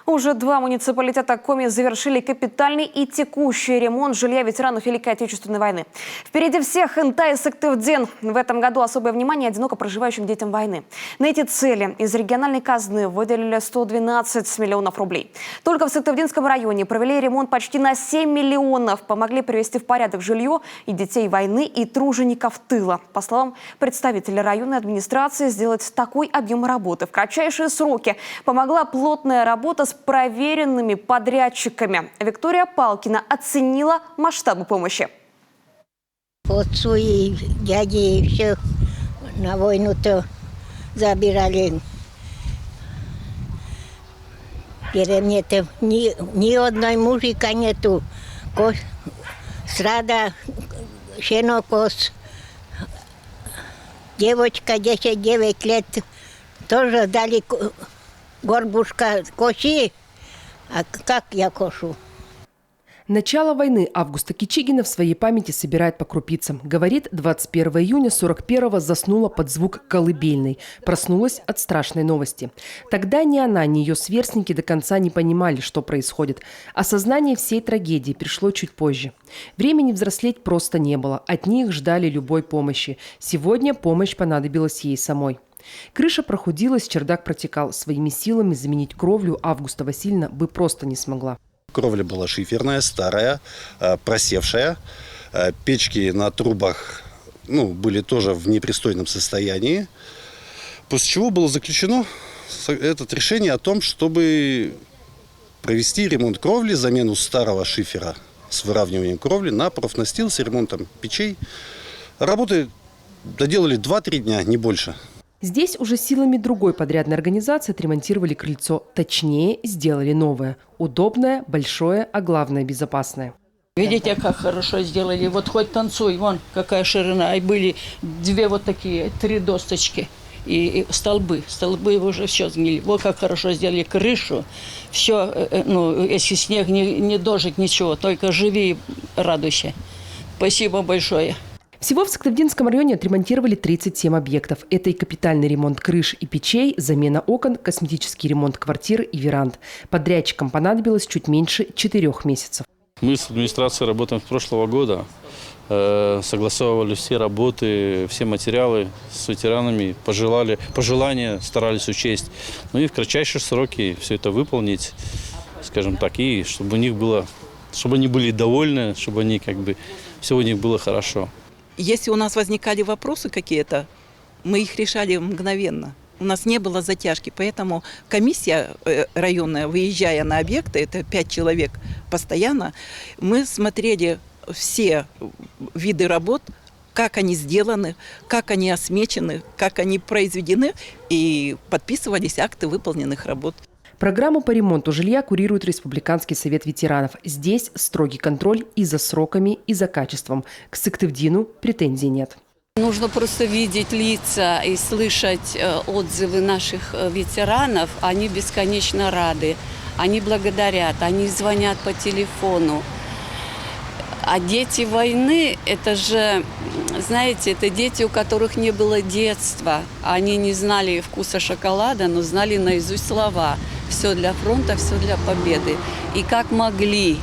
Уже два муниципалитета Коми завершили капитальный и текущий ремонт жилья ветеранов Великой Отечественной войны. Впереди всех Интай и Сыктывдин. В этом году особое внимание одиноко проживающим детям войны. На эти цели из региональной казны выделили 112 миллионов рублей. Только в Сыктывдинском районе провели ремонт почти на 7 миллионов. Помогли привести в порядок жилье и детей войны, и тружеников тыла. По словам представителя районной администрации, сделать такой объем работы в кратчайшие сроки помогла плотная работа с проверенными подрядчиками. Виктория Палкина оценила масштабы помощи. Отцу и дяде и всех на войну-то забирали. Теперь нет ни одной мужика нету. Срада, щенокос, девочка 10-9 лет, тоже дали горбушка коси, а как я кошу? Начало войны Августа Кичигина в своей памяти собирает по крупицам. Говорит, 21 июня 41-го заснула под звук колыбельной. Проснулась от страшной новости. Тогда ни она, ни ее сверстники до конца не понимали, что происходит. Осознание всей трагедии пришло чуть позже. Времени взрослеть просто не было. От них ждали любой помощи. Сегодня помощь понадобилась ей самой. Крыша прохудилась, чердак протекал. Своими силами заменить кровлю Августа Васильевна бы просто не смогла. Кровля была шиферная, старая, просевшая. Печки на трубах были тоже в непристойном состоянии. После чего было заключено это решение о том, чтобы провести ремонт кровли, замену старого шифера с выравниванием кровли на профнастил с ремонтом печей. Работы доделали 2-3 дня, не больше. Здесь уже силами другой подрядной организации отремонтировали крыльцо. Точнее, сделали новое. Удобное, большое, а главное – безопасное. Видите, как хорошо сделали. Вот хоть танцуй, вон какая ширина. И были 2 вот такие, 3 досточки. И столбы. Столбы уже все сгнили. Вот как хорошо сделали крышу. Все, если снег, не дождь, ничего. Только живи и радуйся. Спасибо большое. Всего в Сыктывдинском районе отремонтировали 37 объектов. Это и капитальный ремонт крыш и печей, замена окон, косметический ремонт квартир и веранд. Подрядчикам понадобилось чуть меньше 4 месяцев. Мы с администрацией работаем с прошлого года. Согласовывали все работы, все материалы с ветеранами, пожелания старались учесть. Ну и в кратчайшие сроки все это выполнить, скажем так, и чтобы у них было, чтобы они были довольны, чтобы они все у них было хорошо. Если у нас возникали вопросы какие-то, мы их решали мгновенно. У нас не было затяжки, поэтому комиссия районная, выезжая на объекты, это 5 человек постоянно, мы смотрели все виды работ, как они сделаны, как они осмечены, как они произведены, и подписывались акты выполненных работ. Программу по ремонту жилья курирует Республиканский совет ветеранов. Здесь строгий контроль и за сроками, и за качеством. К Сыктывдину претензий нет. Нужно просто видеть лица и слышать отзывы наших ветеранов. Они бесконечно рады, они благодарят, они звонят по телефону. А дети войны – это же, знаете, это дети, у которых не было детства. Они не знали вкуса шоколада, но знали наизусть слова. Все для фронта, все для победы. И как могли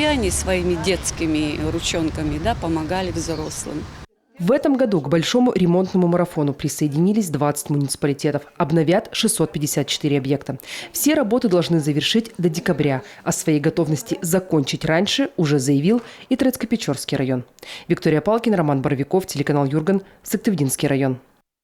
они своими детскими ручонками помогали взрослым. В этом году к большому ремонтному марафону присоединились 20 муниципалитетов. Обновят 654 объекта. Все работы должны завершить до декабря. О своей готовности закончить раньше уже заявил и Трецко-Печорский район. Виктория Палкина, Роман Боровиков, телеканал Юрган, Сыктывдинский район.